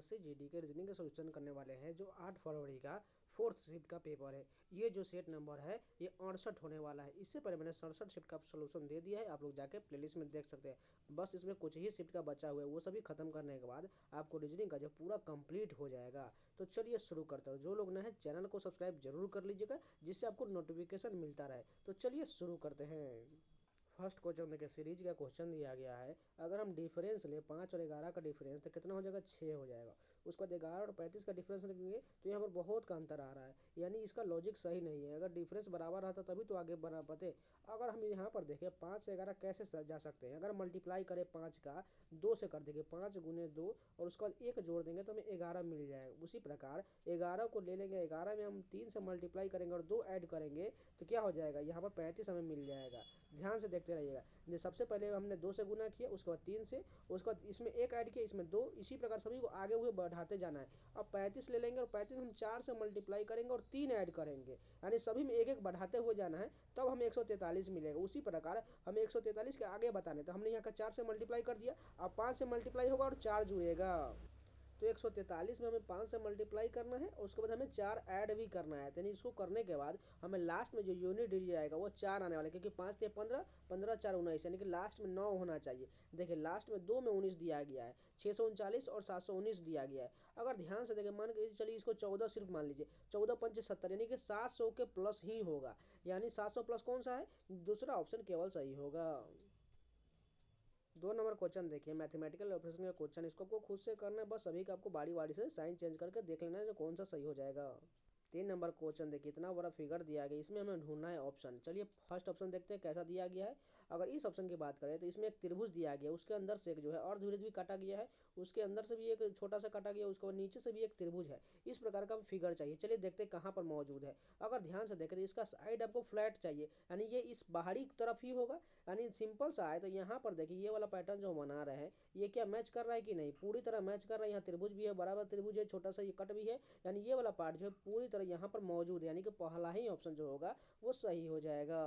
SSC GD के reasoning का solution करने वाले हैं, जो 8 फरवरी का 4th शिफ्ट का पेपर है। ये जो सेट नंबर है ये 68 होने वाला है। इससे पहले मैंने 67 शिफ्ट का सोल्यूशन दे दिया है, आप लोग जाके प्लेलिस्ट में देख सकते हैं। बस इसमें कुछ ही शिफ्ट का बचा हुआ है, वो सभी खत्म करने के बाद आपको रीजनिंग का जो पूरा कंप्लीट हो जाएगा। तो चलिए शुरू करते हैं। जो लोग नए हैं चैनल को सब्सक्राइब जरूर कर लीजिएगा, जिससे आपको नोटिफिकेशन मिलता रहे। तो चलिए शुरू करते हैं। फर्स्ट क्वेश्चन देखिए, सीरीज का क्वेश्चन दिया गया है। अगर हम डिफरेंस ले 5 और 11 का डिफरेंस तो कितना हो जाएगा, 6 हो जाएगा। उसके बाद 11 और 35 का डिफरेंस लेंगे तो यहाँ पर बहुत का अंतर आ रहा है, यानी इसका लॉजिक सही नहीं है। अगर डिफरेंस बराबर रहता तभी तो आगे बढ़ा पाते। अगर हम यहाँ पर देखें 5 से 11 कैसे जा सकते हैं, अगर मल्टीप्लाई करें 5 का 2 से कर देंगे, 5 गुने 2 और उसके बाद 1 जोड़ देंगे तो हमें 11 मिल जाएगा। उसी प्रकार 11 को ले लेंगे, 11 में हम 3 से मल्टीप्लाई करेंगे और 2 ऐड करेंगे तो क्या हो जाएगा, यहाँ पर 35 हमें मिल जाएगा। ध्यान से देखते रहिएगा। जो सबसे पहले हमने 2 से गुना किया, उसके बाद 3 से, उसके बाद इसमें 1 ऐड किया, इसमें 2, इसी प्रकार सभी को आगे हुए बढ़ाते जाना है। अब 35 ले लेंगे और 35 हम 4 से मल्टीप्लाई करेंगे और 3 ऐड करेंगे, यानी सभी में 1 1 बढ़ाते हुए जाना है, तब हमें 143 मिलेगा। उसी प्रकार हमें 143 के आगे बताने, तो हमने यहाँ का 4 से मल्टीप्लाई कर दिया, अब 5 से मल्टीप्लाई होगा और 4 जुड़ेगा। तो 143 में हमें 5 से मल्टीप्लाई करना है और उसके बाद हमें 4 ऐड भी करना है। यानी इसको करने के बाद हमें लास्ट में जो यूनिट डिजिट आएगा वो 4 आने वाला है, क्योंकि 5 से 15, 15 4 19, यानी कि लास्ट में 9 होना चाहिए। देखिए लास्ट में 2 में 19 दिया गया है, 639 और 719 दिया गया है। अगर ध्यान से देखें, मान के चलिए इसको 14 सिर्फ मान लीजिए, 14 पंच 70, यानी कि 700 के प्लस ही होगा। यानी 700 प्लस कौन सा है, दूसरा ऑप्शन केवल सही होगा। 2 नंबर क्वेश्चन देखिए, मैथमेटिकल ऑपरेशन का क्वेश्चन। इसको आपको खुद से करना है, बस सभी का आपको बारी बारी से साइन चेंज करके देख लेना है जो कौन सा सही हो जाएगा। 3 नंबर क्वेश्चन देखिए, इतना बड़ा फिगर दिया गया, इसमें हमें ढूंढना है ऑप्शन। चलिए फर्स्ट ऑप्शन देखते हैं कैसा दिया गया है। अगर इस ऑप्शन की बात करें तो इसमें एक त्रिभुज दिया गया, उसके अंदर से एक जो है अर्धवृत्त भी काटा गया है, उसके अंदर से भी एक छोटा सा काटा गया, उसके बाद नीचे से भी एक त्रिभुज है। इस प्रकार का फिगर चाहिए। चलिए देखते हैं कहाँ पर मौजूद है। अगर ध्यान से देखें तो इसका साइड आपको फ्लैट चाहिए, यानी ये इस बाहरी तरफ ही होगा, यानी सिंपल सा है। तो यहाँ पर देखिए ये वाला पैटर्न जो बना रहे हैं ये क्या मैच कर रहा है कि नहीं, पूरी तरह मैच कर रहा है। यहाँ त्रिभुज भी है, बराबर त्रिभुज है, छोटा सा ये कट भी है, यानी ये वाला पार्ट जो है पूरी तरह यहाँ पर मौजूद है, यानी कि पहला ही ऑप्शन जो होगा वो सही हो जाएगा।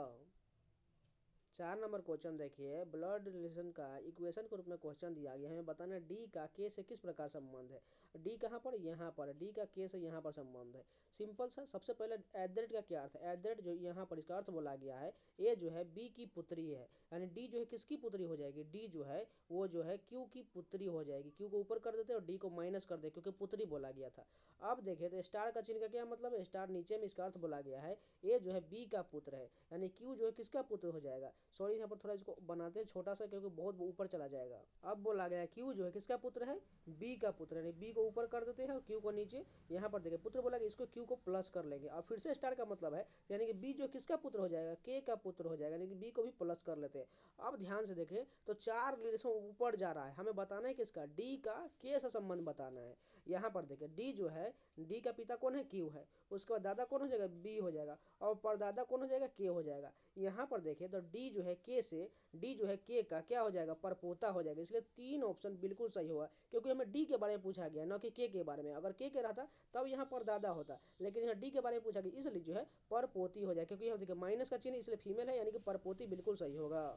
4 नंबर क्वेश्चन देखिए, ब्लड रिलेशन का इक्वेशन के रूप में क्वेश्चन दिया गया है। हमें बताना है डी का के से किस प्रकार संबंध है। डी कहाँ पर, यहाँ पर। डी का के से यहाँ पर संबंध है। सिंपल सा, सबसे पहले एट का क्या अर्थ है, एट जो यहाँ पर इसका अर्थ बोला गया है, ए जो है बी की पुत्री है, यानी डी जो है किसकी पुत्री हो जाएगी, डी जो है वो जो है क्यू की पुत्री हो जाएगी। क्यू को ऊपर कर देते और डी को माइनस कर दे, क्योंकि पुत्री बोला गया था। अब देखिए तो स्टार का चिन्ह का क्या मतलब है, स्टार नीचे में, इसका अर्थ बोला गया है ए जो है बी का पुत्र है, यानी क्यू जो है किसका पुत्र हो जाएगा। सॉरी यहाँ पर थोड़ा इसको बनाते हैं छोटा सा, क्योंकि बहुत ऊपर चला जाएगा। अब बोला गया क्यू जो है किसका पुत्र है, बी का पुत्र है। बी को ऊपर कर देते हैं और क्यू को नीचे। यहाँ पर देखिए पुत्र बोला गया, इसको क्यू को प्लस कर लेंगे। अब फिर से स्टार का मतलब है, यानी कि बी जो किसका पुत्र हो जाएगा, के का पुत्र हो जाएगा, यानी कि बी को भी प्लस कर लेते हैं। अब ध्यान से देखें तो 4 रिलेशन ऊपर जा रहा है, हमें बताना है किसका, डी का के से संबंध बताना है। यहाँ पर देखिए डी जो है, डी का पिता कौन है, क्यू है, उसके बाद दादा कौन हो जाएगा, बी हो जाएगा, और परदादा कौन हो जाएगा, के हो जाएगा। यहाँ पर देखिए तो डी जो है के से, डी जो है के का क्या हो जाएगा, परपोता हो जाएगा। इसलिए 3 ऑप्शन बिल्कुल सही होगा, क्योंकि हमें डी के बारे में पूछा गया, न कि के बारे में। अगर के रहता तब यहाँ पर दादा होता, लेकिन यहाँ डी के बारे में पूछा गया, इसलिए जो है परपोती हो जाए, क्योंकि यहाँ देखिए माइनस का चिन्ह इसलिए फीमेल है, यानी कि परपोती बिल्कुल सही होगा।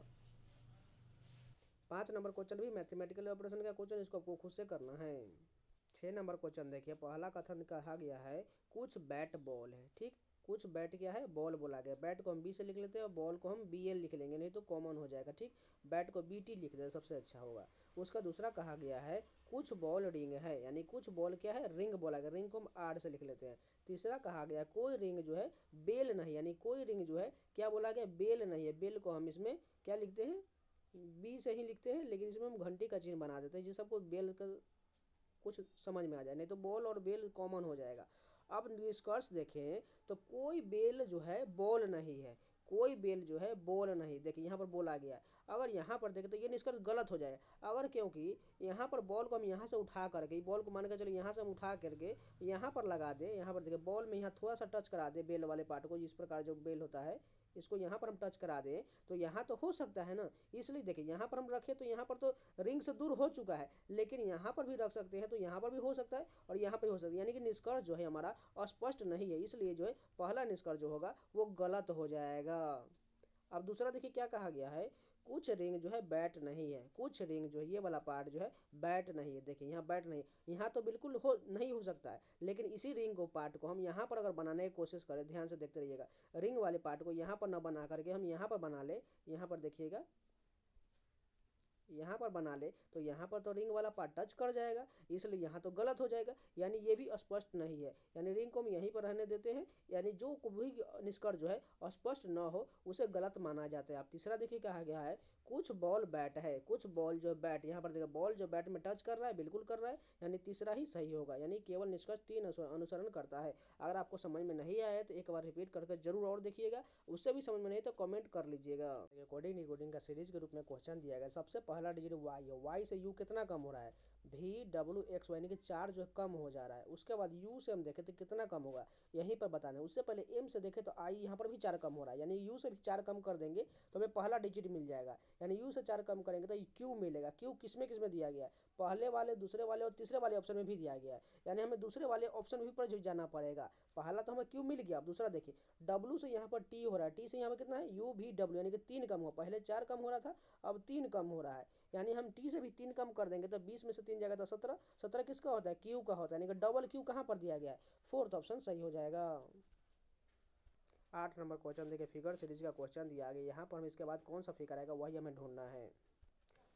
5 नंबर क्वेश्चन भी मैथमेटिकल ऑपरेशन का क्वेश्चन, इसको आपको खुद से करना है। 6 नंबर क्वेश्चन देखिए, पहला कथन कहा गया है कुछ बैट बॉल है, ठीक। कुछ बैट क्या है, बॉल बोला गया। बैट को हम बी से लिख लेते हैं और बॉल को हम बी एल लिख लेंगे, नहीं तो कॉमन हो जाएगा, ठीक। बैट को बी टी लिख दें, सबसे अच्छा होगा। उसका दूसरा कहा गया है कुछ बॉल रिंग है, यानी कुछ बॉल क्या है, रिंग बोला गया। रिंग को हम आर से लिख लेते हैं। तीसरा कहा गया कोई रिंग जो है बेल नहीं, यानी कोई रिंग जो है क्या बोला गया, बेल नहीं है। बेल को हम इसमें क्या लिखते हैं, बी से ही लिखते हैं, लेकिन इसमें हम घंटी का चिन्ह बना देते हैं, जिससे सबको बेल का कुछ समझ में आ जाए, नहीं तो बॉल और बेल कॉमन हो जाएगा। अब निष्कर्ष देखें तो कोई बेल जो है बॉल नहीं है, कोई बेल जो है बॉल नहीं। देखिए यहाँ पर बोला गया, अगर यहाँ पर देखें तो ये निष्कर्ष गलत हो जाएगा। अगर क्योंकि यहाँ पर बॉल को हम यहाँ से उठा करके, बॉल को मान के चलो यहाँ से हम उठा करके यहाँ पर लगा दे, यहाँ पर देखिए बॉल में यहाँ थोड़ा सा टच करा दे बेल वाले पार्ट को, इस प्रकार जो बेल होता है इसको यहाँ पर हम टच करा दें तो यहाँ तो हो सकता है ना। इसलिए देखिए यहाँ पर हम रखें तो यहाँ पर तो रिंग से दूर हो चुका है, लेकिन यहाँ पर भी रख सकते हैं तो यहाँ पर भी हो सकता है और यहाँ पर भी हो सकता है, यानी कि निष्कर्ष जो है हमारा अस्पष्ट नहीं है। इसलिए जो है पहला निष्कर्ष जो होगा वो गलत हो जाएगा। अब दूसरा देखिए क्या कहा गया है, कुछ रिंग जो है बैट नहीं है, कुछ रिंग जो है ये वाला पार्ट जो है बैट नहीं है। देखिए यहाँ बैट नहीं, यहाँ तो बिल्कुल हो नहीं हो सकता है, लेकिन इसी रिंग को पार्ट को हम यहाँ पर अगर बनाने की कोशिश करें, ध्यान से देखते रहिएगा, रिंग वाले पार्ट को यहाँ पर ना बना करके हम यहाँ पर बना ले, यहाँ पर देखिएगा, यहाँ पर बना ले तो यहाँ पर तो रिंग वाला पार्ट टच कर जाएगा, इसलिए यहाँ तो गलत हो जाएगा, यानी ये भी स्पष्ट नहीं है। यानी रिंग को हम यहीं पर रहने देते हैं, यानी जो भी निष्कर्ष जो है स्पष्ट न हो उसे गलत माना जाता है। आप तीसरा देखिए कहा गया है कुछ बॉल बैट है, कुछ बॉल जो बैट, यहाँ पर देखिए बॉल जो बैट में टच कर रहा है, बिल्कुल कर रहा है, यानी तीसरा ही सही होगा। यानी केवल निष्कर्ष 3 अनुसरण करता है। अगर आपको समझ में नहीं आया तो एक बार रिपीट करके जरूर और देखिएगा, उससे भी समझ में नहीं तो कमेंट कर लीजिएगा। कोडिंग डिकोडिंग का सीरीज के रूप में क्वेश्चन दिया गया। सबसे पहला डिजिट वाई है, वाई से यू कितना कम हो रहा है, भी डब्ल्यू एक्स यानी कि 4 जो है कम हो जा रहा है। उसके बाद यू से हम देखें तो कितना कम होगा, यहीं पर बताना है। उससे पहले एम से देखें तो आई यहाँ पर भी 4 कम हो रहा है, यानी यू से भी 4 कम कर देंगे तो हमें पहला डिजिट मिल जाएगा। यानी यू से 4 कम करेंगे तो क्यू मिलेगा। क्यू किसमें किसमें दिया गया है, पहले वाले, दूसरे वाले और तीसरे वाले ऑप्शन में भी दिया गया है, यानी हमें दूसरे वाले ऑप्शन भी पर जाना पड़ेगा। पहला तो हमें क्यू मिल गया, अब दूसरा देखिए डब्ल्यू से यहाँ पर टी हो रहा है, टी से यहाँ पर कितना है यू भी डब्ल्यू, यानी कि 3 कम हुआ, पहले 4 कम हो रहा था अब 3 कम हो रहा है, यानी हम टी से भी 3 कम कर देंगे तो 20 में से 3 जाएगा तो 17, 17 किसका होता है क्यू का होता है, यानी कि डबल क्यू कहाँ पर दिया गया है, फोर्थ ऑप्शन सही हो जाएगा। 8 नंबर क्वेश्चन देखिए, फिगर सीरीज का क्वेश्चन दिया गया, यहाँ पर हम इसके बाद कौन सा फिगर आएगा वही हमें ढूंढना है।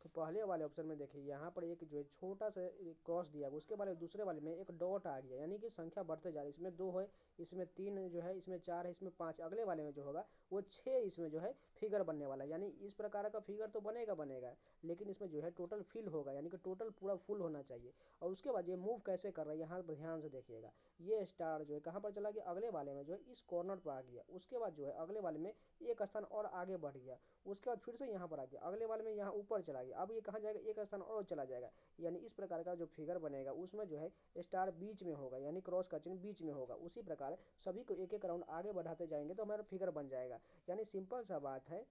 तो पहले वाले ऑप्शन में देखिए यहाँ पर एक जो है छोटा सा क्रॉस दिया है, उसके बाद दूसरे वाले में एक डॉट आ गया, यानी कि संख्या बढ़ते जा रही है, इसमें 2 है, इसमें 3 जो है, इसमें 4 है, इसमें 5, अगले वाले में जो होगा वो 6 इसमें जो है फिगर बनने वाला है। यानी इस प्रकार का फिगर तो बनेगा बनेगा, लेकिन इसमें जो है टोटल फिल होगा, यानी कि टोटल पूरा फुल होना चाहिए। और उसके बाद ये मूव कैसे कर रहा है यहाँ पर ध्यान से देखिएगा, ये स्टार जो है कहाँ पर चला गया, अगले वाले में जो है इस कॉर्नर पर आ गया, उसके बाद जो है अगले वाले में एक स्थान और आगे बढ़ गया, उसके बाद फिर से यहाँ पर आ गया, अगले वाले में यहाँ ऊपर चला गया, अब ये कहाँ जाएगा एक स्थान और चला जाएगा। यानी इस प्रकार का जो फिगर बनेगा उसमें जो है स्टार बीच में होगा, यानी क्रॉस का चिन्ह बीच में होगा। उसी प्रकार सभी को एक एक राउंड आगे बढ़ाते जाएंगे तो हमारा फिगर बन जाएगा। यानी सिंपल सा बात है,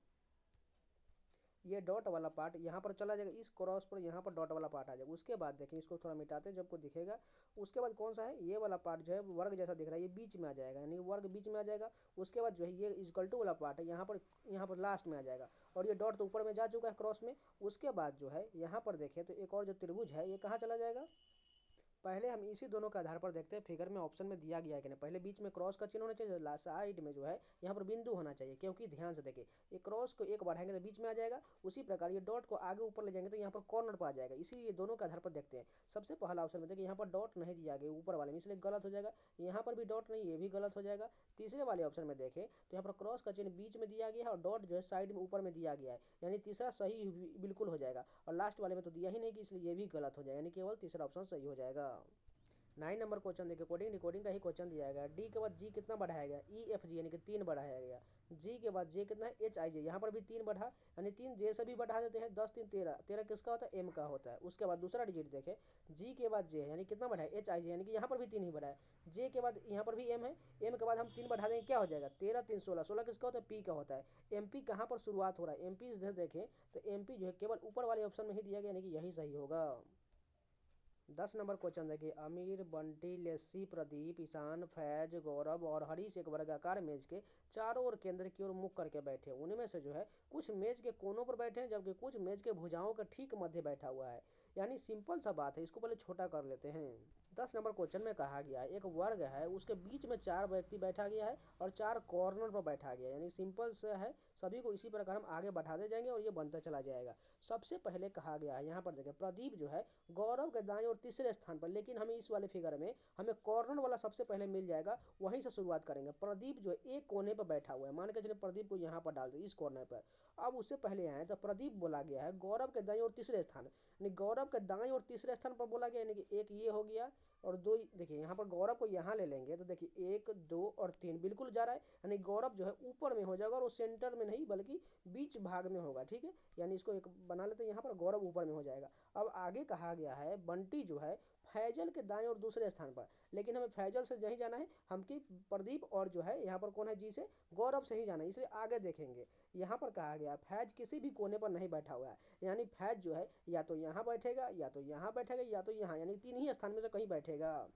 ये डॉट वाला पार्ट यहाँ पर चला जाएगा, इस क्रॉस पर यहाँ पर डॉट वाला पार्ट आ जाएगा। उसके बाद देखें इसको थोड़ा मिटाते हैं जब को दिखेगा, उसके बाद कौन सा है ये वाला पार्ट जो है वर्ग जैसा दिख रहा है, ये बीच में आ जाएगा, यानी वर्ग बीच में आ जाएगा। उसके बाद जो है ये इक्वल टू वाला पार्ट है यहाँ पर लास्ट में आ जाएगा, और ये डॉट तो ऊपर में जा चुका है क्रॉस में। उसके बाद जो है यहाँ पर देखें तो एक और जो त्रिभुज है ये कहाँ चला जाएगा, पहले हम इसी दोनों के आधार पर देखते हैं फिगर में ऑप्शन में दिया गया है कि नहीं। पहले बीच में क्रॉस का चिन्ह होना चाहिए, साइड में जो है यहाँ पर बिंदु होना चाहिए, क्योंकि ध्यान से देखिए ये क्रॉस को एक बढ़ाएंगे तो बीच में आ जाएगा, उसी प्रकार ये डॉट को आगे ऊपर ले जाएंगे तो यहाँ पर कॉर्नर पर आ जाएगा। इसीलिए दोनों के आधार पर देखते हैं। सबसे पहला ऑप्शन में देखिए यहाँ पर डॉट नहीं दिया गया ऊपर वाले में, इसलिए गलत हो जाएगा। यहाँ पर भी डॉट नहीं, ये भी गलत हो जाएगा। तीसरे वाले ऑप्शन में देखें तो यहाँ पर क्रॉस का चिन्ह बीच में दिया गया है और डॉट जो है साइड में ऊपर में दिया गया है, यानी तीसरा सही बिल्कुल हो जाएगा। और लास्ट वाले में तो दिया ही नहीं कि, इसलिए ये भी गलत हो जाएगा, यानी केवल तीसरा ऑप्शन सही हो जाएगा। 9 नंबर क्वेश्चन देखिए, कोडिंग डिकोडिंग का ही क्वेश्चन दिया गया। डी के बाद जी कितना बढ़ाया गया, ई एफ जी यानी कि 3 बढ़ाया गया। जी के बाद जे कितना है, एच आई जे, यहाँ पर भी 3 बढ़ा, यानी 3 जे से भी बढ़ा देते हैं, 10 3 13, 13 किसका होता है एम का होता है। उसके बाद दूसरा डिजिट देखें, जी के बाद जे यानी कितना बढ़ा है, एच आई जे, यानी कि यहाँ पर भी 3 ही बढ़ा है। जे के बाद यहाँ पर भी एम है, एम के बाद हम 3 बढ़ा देंगे क्या हो जाएगा, 13 3 16, 16 किसका होता है पी का होता है। एम पी कहाँ पर शुरुआत हो रहा है, एम पी इधर देखें तो एम पी जो है केवल ऊपर वाले ऑप्शन में ही दिया गया, यानी कि यही सही होगा। 10 नंबर क्वेश्चन देखिए, अमीर, बंटी, लेस्सी, प्रदीप, ईशान, फैज, गौरव और हरीश एक वर्गाकार मेज के चारों ओर केंद्र की ओर मुख करके बैठे। उनमें से जो है कुछ मेज के कोनों पर बैठे हैं, जबकि कुछ मेज के भुजाओं के ठीक मध्य बैठा हुआ है। यानी सिंपल सा बात है, इसको पहले छोटा कर लेते हैं। 10 नंबर क्वेश्चन में कहा गया है एक वर्ग है, उसके बीच में 4 व्यक्ति बैठा गया है और 4 कॉर्नर पर बैठा गया है। यानी सिंपल से है, सभी को इसी प्रकार हम आगे बढ़ाते जाएंगे और ये बनता चला जाएगा। सबसे पहले कहा गया है यहाँ पर देखिए, प्रदीप जो है गौरव के दाएं और तीसरे स्थान पर, लेकिन हमें इस वाले फिगर में हमें कॉर्नर वाला सबसे पहले मिल जाएगा, वहीं से शुरुआत करेंगे। प्रदीप जो है एक कोने पर बैठा हुआ है, मान के चलिए प्रदीप को यहाँ पर डाल दो इस कॉर्नर पर। अब उससे पहले आए तो प्रदीप बोला गया है गौरव के दाएं और तीसरे स्थान, यानी गौरव के दाएं और तीसरे स्थान पर बोला गया, यानी कि एक ये हो गया और 2, देखिए यहाँ पर गौरव को यहाँ ले लेंगे तो देखिए 1 2 और 3 बिल्कुल जा रहा है, यानी गौरव जो है ऊपर में हो जाएगा और वो सेंटर में नहीं बल्कि बीच भाग में होगा, ठीक है। यानी इसको एक बना लेते हैं, यहाँ पर गौरव ऊपर में हो जाएगा। अब आगे कहा गया है बंटी जो है फैजल के दाएं और दूसरे स्थान पर, लेकिन हमें फैजल से नहीं जाना है, हम की प्रदीप और जो है यहाँ पर कौन है जी से, गौरव से ही जाना है, इसलिए आगे देखेंगे। यहाँ पर कहा गया फैज किसी भी कोने पर नहीं बैठा हुआ है, यानी फैज जो है या तो यहाँ बैठेगा या तो यहाँ बैठेगा या तो यहाँ, यानी 3 ही स्थान में से कहीं बैठेगा।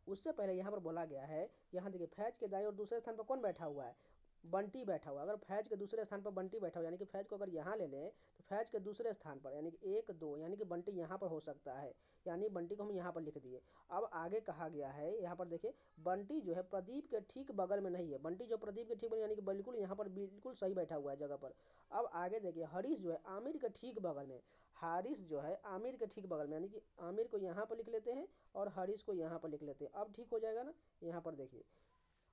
उससे पहले यहाँ पर बोला गया है, यहाँ देखिए फैज के दाएं और दूसरे स्थान पर कौन बैठा हुआ है, बंटी बैठा हुआ, अगर फैज के दूसरे स्थान पर बंटी बैठा हुआ, यानी कि फैज को अगर यहाँ ले लें तो फैज के दूसरे स्थान पर यानी कि 1 2, यानी कि बंटी यहाँ पर हो सकता है, यानी बंटी को हम यहाँ पर लिख दिए। अब आगे कहा गया है, यहाँ पर देखिए बंटी जो है प्रदीप के ठीक बगल में नहीं है, बंटी जो प्रदीप के ठीक बगल यानी कि बिल्कुल यहाँ पर बिल्कुल सही बैठा हुआ है जगह पर। अब आगे देखिए हरीश जो है आमिर के ठीक बगल में, हारिस जो है आमिर के ठीक बगल में, यानी कि आमिर को यहाँ पर लिख लेते हैं और हरीश को यहाँ पर लिख लेते हैं। अब ठीक हो जाएगा ना, यहाँ पर देखिए।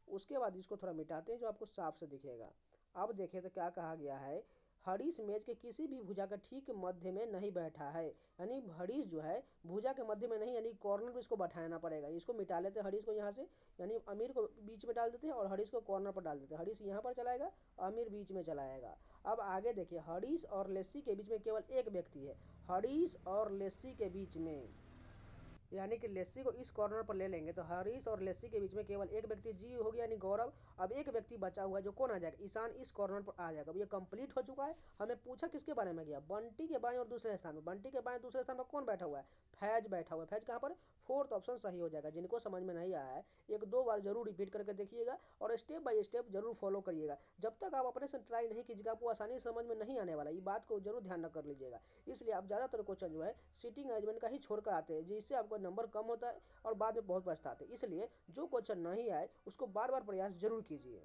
उसके बाद इसको थोड़ा मिटाते हैं जो आपको साफ से दिखेगा। अब देखिए तो क्या कहा गया है, हरीश मेज के किसी भी भुजा का ठीक मध्य में नहीं बैठा है, यानी हरीश जो है भुजा के मध्य में नहीं, यानी कॉर्नर पे इसको बैठाना पड़ेगा। इसको मिटा लेते हैं हरीश को यहाँ से, यानी अमीर को बीच में डाल देते हैं और हरीश को कॉर्नर पर डाल देते हैं। हरीश यहाँ पर चलाएगा, अमीर बीच में चलाएगा। अब आगे देखिए हरीश और लेस्सी के बीच में केवल एक व्यक्ति है, हरीश और लेस्सी के बीच में, यानी कि लेस्सी को इस कॉर्नर पर ले लेंगे तो हरीश और लेस्सी के बीच में केवल एक व्यक्ति जी हो गया, यानी गौरव। अब एक व्यक्ति बचा हुआ है जो कौन आ जाएगा, ईशान इस कॉर्नर पर आ जाएगा। अब ये कंप्लीट हो चुका है। हमें पूछा किसके बारे में गया, बंटी के बाएं और दूसरे स्थान में। बंटी के बाएं दूसरे स्थान पर कौन बैठा हुआ है, फैज बैठा हुआ है। फैज कहाँ पर, फोर्थ ऑप्शन सही हो जाएगा। जिनको समझ में नहीं आया है एक दो बार जरूर रिपीट करके देखिएगा और स्टेप बाय स्टेप जरूर फॉलो करिएगा। जब तक आप अपने से ट्राई नहीं कीजिएगा आपको आसानी से समझ में नहीं आने वाला, ये बात को जरूर ध्यान रख कर लीजिएगा। इसलिए आप ज़्यादातर क्वेश्चन जो है सीटिंग अरेंजमेंट का ही छोड़कर आते हैं, जिससे आपका नंबर कम होता है और बाद में बहुत पछताते। इसलिए जो क्वेश्चन नहीं आए उसको बार बार प्रयास जरूर कीजिए।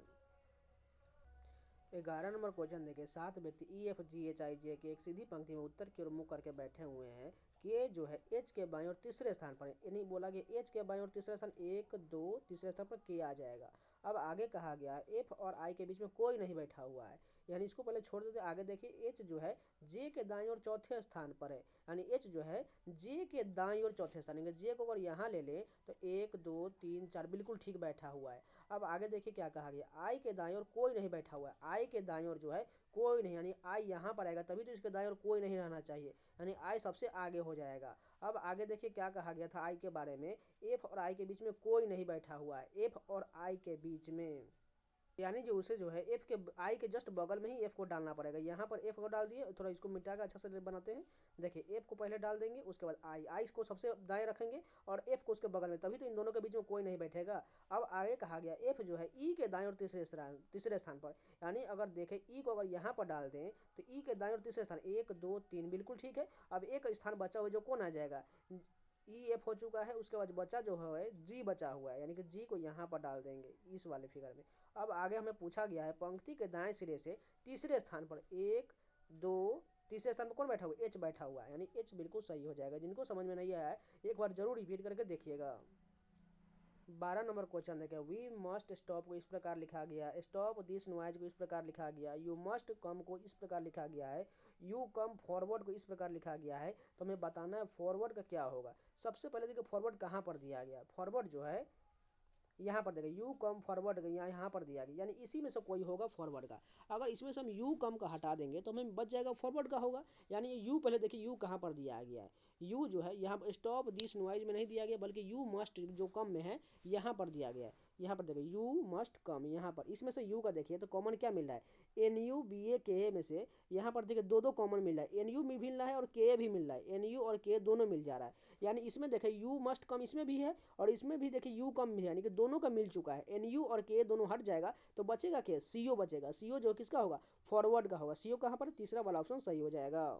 11 नंबर क्वेश्चन देखिए, 7 व्यक्ति EFGHIJ के एक सीधी पंक्ति में उत्तर की ओर मुंह करके बैठे हुए हैं। के जो है एच के बाएं और तीसरे स्थान पर है, यानी बोला गया एच के बाएं और तीसरे स्थान 1 2 तीसरे स्थान पर के आ जाएगा। अब आगे कहा गया एफ और आई के बीच में कोई नहीं बैठा हुआ है, यानी इसको पहले छोड़ देते। आगे देखिए एच जो है जे के दाएं और चौथे स्थान पर है, यानी एच जो है जे के दाएं और चौथे स्थान, यानी जे को अगर यहाँ ले ले तो 1 2 3 4 बिल्कुल ठीक बैठा हुआ है। अब आगे देखिए क्या कहा गया, आई के दाएं ओर कोई नहीं बैठा हुआ है, आई के दाएं ओर जो है कोई नहीं, यानी आई यहाँ पर आएगा तभी तो इसके दाएं ओर कोई नहीं रहना चाहिए, यानी आई सबसे आगे हो जाएगा। अब आगे देखिए क्या कहा गया था आई के बारे में, एफ और आई के बीच में कोई नहीं बैठा हुआ है, एफ और आई के बीच में, यानी जो उसे जो है एफ के आई के जस्ट बगल में ही एफ को डालना पड़ेगा। यहाँ पर एफ को डाल दिए, थोड़ा इसको मिटा के अच्छा से बनाते हैं। देखिए एफ को पहले डाल देंगे, उसके बाद आई को सबसे दाएं रखेंगे और एफ को उसके बगल में, तभी तो इन दोनों के बीच में कोई नहीं बैठेगा। अब आगे कहा गया एफ जो है ई के दाएं और तीसरे स्थान पर, यानी अगर देखें ई को अगर यहाँ पर डाल दें तो ई के दाएं और तीसरे स्थान 1 2 3 बिल्कुल ठीक है। अब एक स्थान बचा हुआ जो कौन आ जाएगा, ई एफ हो चुका है, उसके बाद बचा जो है जी बचा हुआ है, यानी कि जी को यहाँ पर डाल देंगे इस वाले फिगर में। अब आगे हमें पूछा गया है पंक्ति के दाएं सिरे से तीसरे स्थान पर 1 2, तीसरे स्थान पर कौन बैठा हुआ है, एच बैठा हुआ है, यानी एच बिल्कुल सही हो जाएगा। जिनको समझ में नहीं आया है एक बार जरूर रिपीट करके देखिएगा। 12 नंबर क्वेश्चन देखिए, वी मस्ट स्टॉप को इस प्रकार लिखा गया, स्टॉप दिस नॉइज को इस प्रकार लिखा गया, यू मस्ट कम को इस प्रकार लिखा गया है, यू कम फॉरवर्ड को इस प्रकार लिखा गया है। तो हमें बताना है फॉरवर्ड का क्या होगा। सबसे पहले देखिए फॉरवर्ड कहाँ पर दिया गया, फॉरवर्ड जो है यहाँ पर देखिए यू कम फॉरवर्ड यहाँ पर दिया गया, यानी इसी में से कोई होगा फॉरवर्ड का। अगर इसमें से हम यू कम का हटा देंगे तो हमें बच जाएगा फॉरवर्ड का होगा, यानी यू पहले देखिए यू कहाँ पर दिया गया है, यू जो है यहाँ पर स्टॉप दिस नॉइज में नहीं दिया गया बल्कि यू मस्ट जो कम में है यहाँ पर दिया गया है। यहाँ पर देखिए यू मस्ट कम, यहाँ पर इसमें से यू का देखिए तो कॉमन क्या मिल रहा है, एन यू बी ए के ए में से यहाँ पर देखिए दो दो कॉमन मिल रहा है, एन यू भी मिल रहा है और के ए भी मिल रहा है, एन यू और के दोनों मिल जा रहा है। यानी इसमें देखिए यू मस्ट कम इसमें भी है और इसमें भी देखिए यू कम भी है, यानी कि दोनों का मिल चुका है। एन यू और के दोनों हट जाएगा तो बचेगा क्या, सी ओ बचेगा। सी ओ जो किसका होगा, फॉरवर्ड का होगा। सी ओ कहाँ पर, तीसरा वाला ऑप्शन सही हो जाएगा।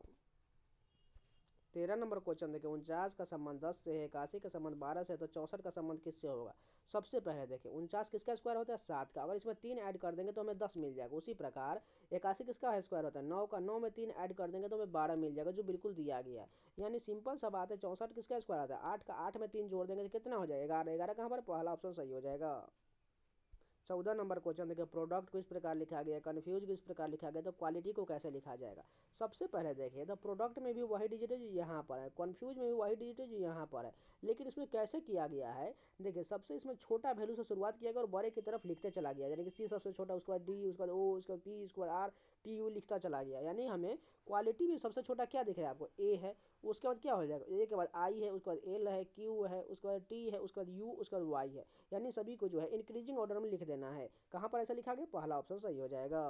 13 नंबर क्वेश्चन देखिए, 49 का संबंध 10 से है, 81 का संबंध 12 से है, तो 64 का संबंध किससे होगा। सबसे पहले देखिए 49 किसका स्क्वायर होता है, 7 का, अगर इसमें 3 ऐड कर देंगे तो हमें 10 मिल जाएगा। उसी प्रकार 81 किसका स्क्वायर होता है, 9 का, 9 में 3 ऐड कर देंगे तो हमें 12 मिल जाएगा, जो बिल्कुल दिया गया है। यानी सिंपल सा बात है। 64 किसका स्क्वायर आता है, 8 का, 8 में 3 जोड़ देंगे तो कितना हो जाएगा, 11, 11 कहाँ पर, पहला ऑप्शन सही हो जाएगा। 14 नंबर क्वेश्चन देखिए, प्रोडक्ट को इस प्रकार लिखा गया, कन्फ्यूज को इस प्रकार लिखा गया, तो क्वालिटी को कैसे लिखा जाएगा। सबसे पहले देखिए तो प्रोडक्ट में भी वही डिजिट है जो यहाँ पर है, कन्फ्यूज में भी वही डिजिट है जो यहाँ पर है, लेकिन इसमें कैसे किया गया है। देखिए सबसे इसमें छोटा वैल्यू से शुरुआत किया गया और बड़े की तरफ लिखते चला गया, यानी कि सी सबसे छोटा, उसके बाद डी, उसके बाद ओ, उसके बाद पी, उसके बाद आर, टी यू लिखता चला गया। यानी हमें क्वालिटी में सबसे छोटा क्या दिख रहा है आपको, ए है, उसके बाद क्या हो जाएगा, ए के बाद आई है, उसके बाद एल है, क्यू है, उसके बाद टी है, उसके बाद यू, उसके बाद वाई है। यानी सभी को जो है इंक्रीजिंग ऑर्डर में लिख देना है। कहाँ पर ऐसा लिखा गया, पहला ऑप्शन सही हो जाएगा।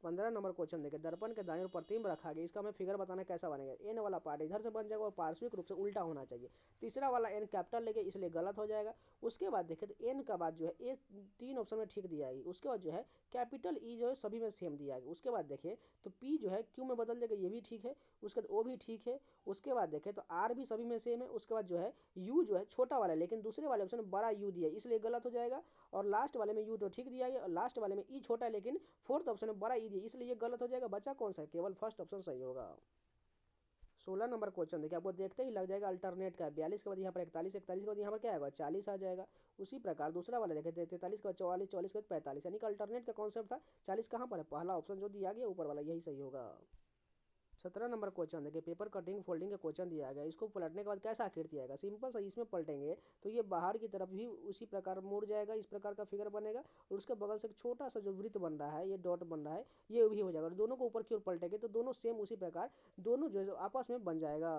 15 नंबर क्वेश्चन देखिए, दर्पण के दाईं ओर प्रतिबिंब रखा गया, इसका हमें फिगर बताना कैसा बनेगा। एन वाला पार्ट इधर से बन जाएगा और पार्श्विक रूप से उल्टा होना चाहिए। तीसरा वाला एन कैपिटल लेके इसलिए गलत हो जाएगा। उसके बाद देखिए तो एन का बाद जो है ए 3 ऑप्शन में ठीक दिया है। उसके बाद जो है कैपिटल ई जो है सभी में सेम दिया है। उसके बाद देखिए तो पी जो है क्यू में बदल जाएगा, ये भी ठीक है। उसके बाद ओ भी ठीक है। उसके बाद देखें तो आर भी सभी में सेम है। उसके बाद जो है यू जो है छोटा वाला है, लेकिन दूसरे वाले ऑप्शन में बड़ा यू दिया है, इसलिए गलत हो जाएगा। और लास्ट वाले में यू तो ठीक दिया है, और लास्ट वाले में ई छोटा है लेकिन फोर्थ ऑप्शन में बड़ा ई दिया, इसलिए ये गलत हो जाएगा। बचा कौन सा है, केवल फर्स्ट ऑप्शन सही होगा। 16 नंबर क्वेश्चन देखिए, आपको देखते ही लग जाएगा अल्टरनेट का 42 के बाद यहाँ पर 41, 41 के बाद यहाँ पर क्या आएगा 40 आ जाएगा। उसी प्रकार दूसरा वाला देखे 43 के बाद 44, 44 के बाद 45, यानी कि अल्टरनेट का कॉन्सेप्ट था। 40 कहाँ पर है, पहला ऑप्शन जो दिया गया ऊपर वाला, यही सही होगा। 17 नंबर क्वेश्चन देखिए, पेपर कटिंग फोल्डिंग का क्वेश्चन दिया गया, इसको पलटने के बाद कैसा आकृति आएगा। सिंपल सा, इसमें पलटेंगे तो ये बाहर की तरफ भी उसी प्रकार मुड़ जाएगा, इस प्रकार का फिगर बनेगा। और उसके बगल से एक छोटा सा जो वृत्त बन रहा है, ये डॉट बन रहा है, ये भी हो जाएगा। और दोनों को ऊपर की ओर पलटेंगे तो दोनों सेम उसी प्रकार दोनों जो है आपस में बन जाएगा।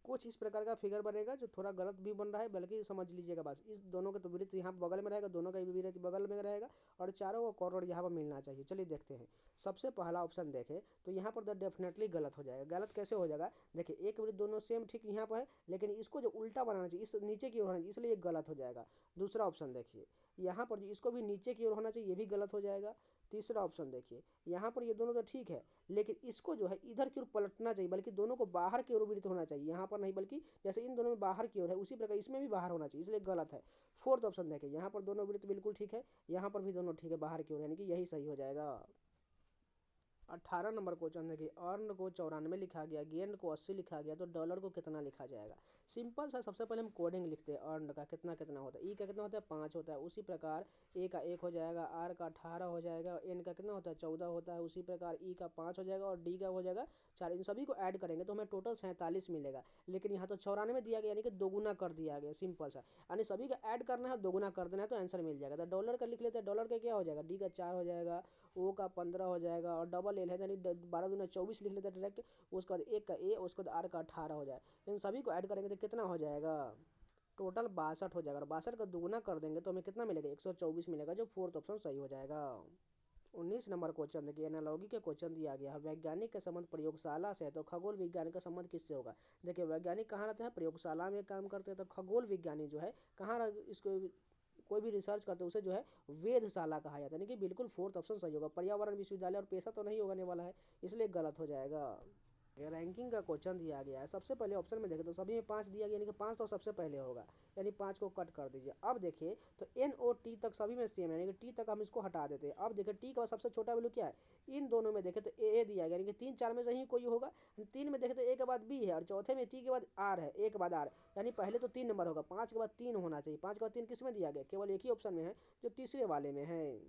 कुछ इस प्रकार का फिगर बनेगा, जो थोड़ा गलत भी बन रहा है, बल्कि समझ लीजिएगा बस। इस दोनों के तो वृत्त यहाँ बगल में रहेगा, दोनों का भी वृत्त बगल में रहेगा, और चारों का कॉर्नर यहाँ पर मिलना चाहिए। चलिए देखते हैं। सबसे पहला ऑप्शन देखें तो यहाँ पर तो डेफिनेटली गलत हो जाएगा। गलत कैसे हो जाएगा, देखिए एक वृत्त दोनों सेम ठीक यहाँ पर है, लेकिन इसको जो उल्टा बनाना चाहिए, इस नीचे की ओर होना चाहिए, इसलिए ये गलत हो जाएगा। दूसरा ऑप्शन देखिए, यहाँ पर जो इसको भी नीचे की ओर होना चाहिए, ये भी गलत हो जाएगा। तीसरा ऑप्शन देखिए, यहाँ पर ये दोनों तो ठीक है, लेकिन इसको जो है इधर की ओर पलटना चाहिए, बल्कि दोनों को बाहर की ओर वृत्त होना चाहिए, यहाँ पर नहीं, बल्कि जैसे इन दोनों में बाहर की ओर है उसी प्रकार इसमें भी बाहर होना चाहिए, इसलिए गलत है। फोर्थ ऑप्शन देखिए, यहाँ पर दोनों वृत्त बिल्कुल ठीक है, यहाँ पर भी दोनों ठीक है बाहर की ओर, यानी कि यही सही हो जाएगा। 18 नंबर क्वेश्चन देखिए, अर्न को 94 लिखा गया, गेंद को 80 लिखा गया, तो डॉलर को कितना लिखा जाएगा। सिंपल सा, सबसे पहले हम कोडिंग लिखते हैं। अर्न का कितना कितना होता है, ई का कितना होता है 5 होता है, उसी प्रकार ए का 1 हो जाएगा, आर का 18 हो जाएगा, एन का कितना होता है 14 होता है, उसी प्रकार ई का 5 हो जाएगा, और डी का हो जाएगा 4। इन सभी को ऐड करेंगे तो हमें टोटल 47 मिलेगा। लेकिन यहाँ तो 94 दिया गया, यानी कि दोगुना कर दिया गया। सिंपल सा, यानी सभी का ऐड करना है, दोगुना कर देना है, तो आंसर मिल जाएगा। तो डॉलर का लिख लेते हैं, डॉलर का क्या हो जाएगा, डी का 4 हो जाएगा, ओ का 15 हो जाएगा, और डबल एल है यानी 12 दूना 24 लिख लेते हैं डायरेक्ट। उसके बाद एक का ए, उसके बाद आर का 18 हो जाए। इन सभी को ऐड करेंगे तो कितना हो जाएगा, टोटल 62 हो जाएगा। और 62 का दुगुना कर देंगे तो हमें कितना मिलेगा 124 मिलेगा, जो फोर्थ ऑप्शन सही हो जाएगा। 19 नंबर क्वेश्चन देखिए, एनालॉजी के क्वेश्चन दिया गया है। वैज्ञानिक का संबंध प्रयोगशाला से है, तो खगोल विज्ञान का संबंध किससे होगा। देखिए वैज्ञानिक कहाँ रहते हैं, प्रयोगशाला में काम करते हैं। तो खगोल विज्ञानी जो है कहाँ इसको कोई भी रिसर्च करते हैं उसे जो है वेधशाला कहा जाता है, यानी कि बिल्कुल फोर्थ ऑप्शन सही होगा। पर्यावरण विश्वविद्यालय और पेशा तो नहीं होने वाला है, इसलिए गलत हो जाएगा। रैंकिंग का क्वेश्चन दिया गया है, सबसे पहले ऑप्शन में देखें तो सभी में 5 दिया गया, यानी कि 5 तो सबसे पहले होगा, यानी 5 को कट कर दीजिए। अब देखिए तो एन और टी तक सभी में सेम है, यानी कि टी तक हम इसको हटा देते हैं। अब देखिए टी का सबसे छोटा वैल्यू क्या है, इन दोनों में देखें तो ए दिया गया, यानी कि 3 4 में से ही कोई होगा। 3 में देखें तो ए के बाद बी है, और चौथे में टी के बाद आर है, ए के बाद आर, यानी पहले तो 3 नंबर होगा, 5 के बाद 3 होना चाहिए। 5 के बाद 3 किस में दिया गया, केवल एक ही ऑप्शन में है, जो तीसरे वाले में है।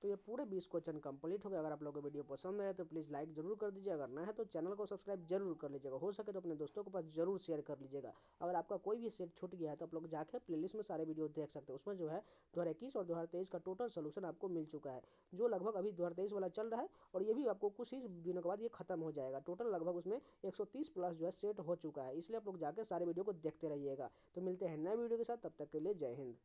तो ये पूरे 20 क्वेश्चन कंप्लीट हो गए। अगर आप लोगों को वीडियो पसंद आए तो प्लीज़ लाइक जरूर कर दीजिए, अगर ना है तो चैनल को सब्सक्राइब जरूर कर लीजिएगा, हो सके तो अपने दोस्तों के पास जरूर शेयर कर लीजिएगा। अगर आपका कोई भी सेट छूट गया है तो आप लोग जाके प्लेलिस्ट में सारे वीडियो देख सकते हैं, उसमें जो है 2021 और 2023 का टोटल सोल्यूशन आपको मिल चुका है, जो लगभग अभी 2023 वाला चल रहा है, और ये भी आपको कुछ ही दिनों के बाद ये खत्म हो जाएगा। टोटल लगभग उसमें 130 प्लस जो है सेट हो चुका है, इसलिए आप लोग जाकर सारे वीडियो को देखते रहिएगा। तो मिलते हैं नए वीडियो के साथ, तब तक के लिए जय हिंद।